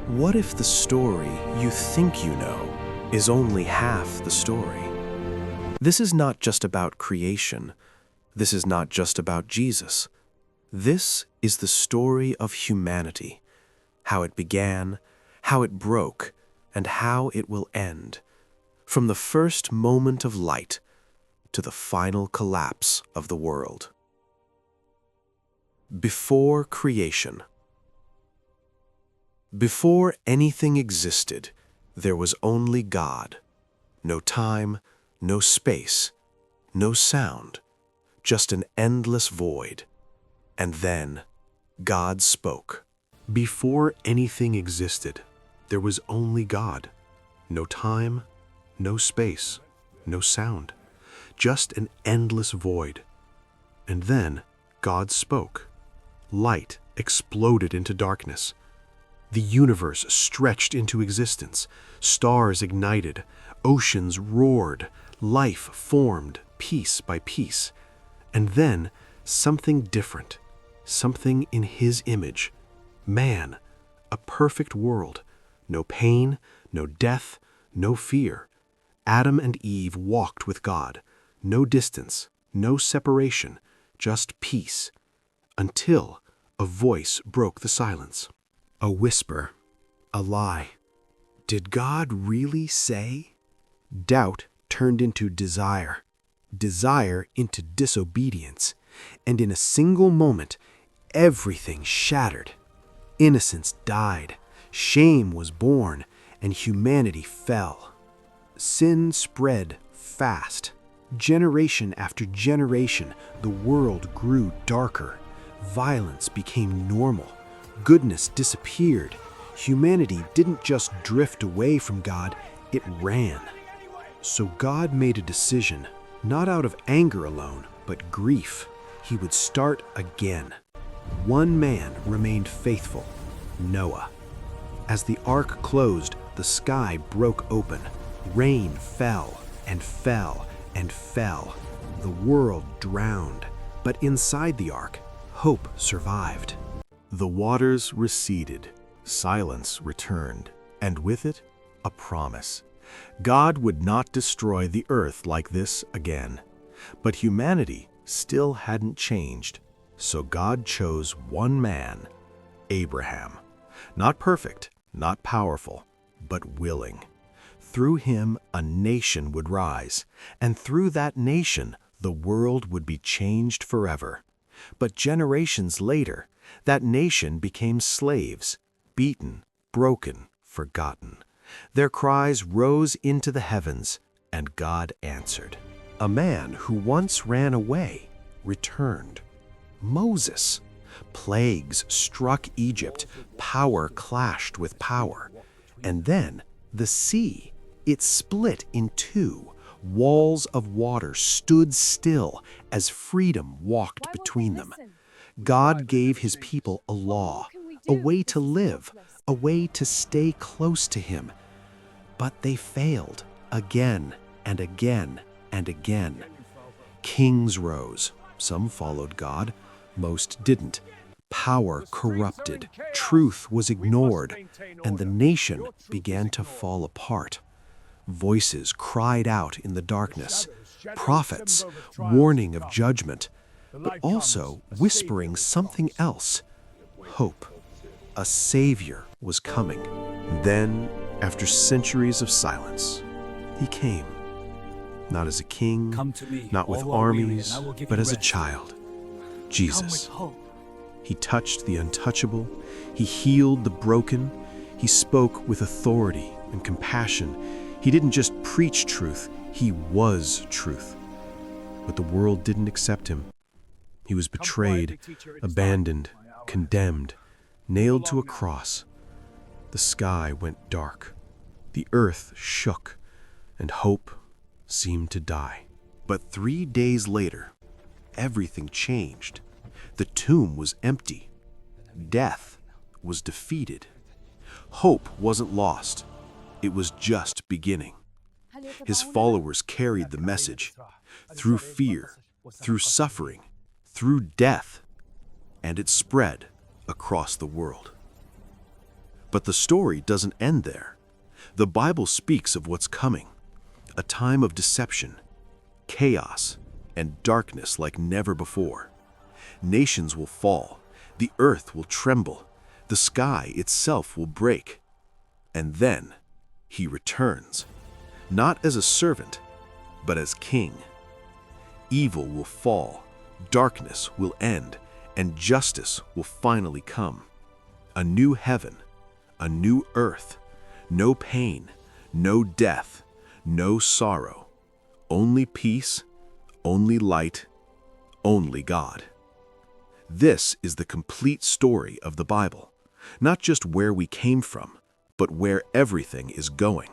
What if the story you think you know is only half the story? This is not just about creation. This is not just about Jesus. This is the story of humanity, how it began, how it broke, and how it will end, from the first moment of light to the final collapse of the world. Before creation. Before anything existed, there was only God. No time, no space, no sound, just an endless void. And then God spoke. Before anything existed, there was only God. No time, no space, no sound, just an endless void. And then God spoke. Light exploded into darkness. The universe stretched into existence. Stars ignited. Oceans roared. Life formed piece by piece. And then something different, something in His image. Man, a perfect world. No pain, no death, no fear. Adam and Eve walked with God. No distance, no separation, just peace. Until a voice broke the silence. A whisper, a lie. Did God really say? Doubt turned into desire, desire into disobedience, and in a single moment, everything shattered. Innocence died, shame was born, and humanity fell. Sin spread fast. Generation after generation, the world grew darker. Violence became normal. Goodness disappeared. Humanity didn't just drift away from God, it ran. So God made a decision, not out of anger alone, but grief. He would start again. One man remained faithful, Noah. As the ark closed, the sky broke open. Rain fell and fell and fell. The world drowned. But inside the ark, hope survived. The waters receded, silence returned, and with it, a promise. God would not destroy the earth like this again. But humanity still hadn't changed, so God chose one man, Abraham. Not perfect, not powerful, but willing. Through him, a nation would rise, and through that nation, the world would be changed forever. But generations later, that nation became slaves, beaten, broken, forgotten. Their cries rose into the heavens, and God answered. A man who once ran away returned. Moses. Plagues struck Egypt. Power clashed with power. And then the sea. It split in two. Walls of water stood still as freedom walked between them. God gave His people a law, a way to live, a way to stay close to Him. But they failed again and again and again. Kings rose. Some followed God, most didn't. Power corrupted, truth was ignored, and the nation began to fall apart. Voices cried out in the darkness, prophets warning of judgment, but also whispering something else, hope. A Savior was coming. Then, after centuries of silence, He came. Not as a king, not with armies, but as a child. Jesus. He touched the untouchable. He healed the broken. He spoke with authority and compassion. He didn't just preach truth, He was truth. But the world didn't accept Him. He was betrayed, abandoned, condemned, nailed to a cross. The sky went dark. The earth shook, and hope seemed to die. But 3 days later, everything changed. The tomb was empty. Death was defeated. Hope wasn't lost. It was just beginning. His followers carried the message through fear, through suffering, through death, and it spread across the world. But the story doesn't end there. The Bible speaks of what's coming, a time of deception, chaos, and darkness like never before. Nations will fall, the earth will tremble, the sky itself will break. And then he returns, not as a servant, but as king. Evil will fall, darkness will end, and justice will finally come. A new heaven, a new earth, no pain, no death, no sorrow, only peace, only light, only God. This is the complete story of the Bible, not just where we came from, but where everything is going.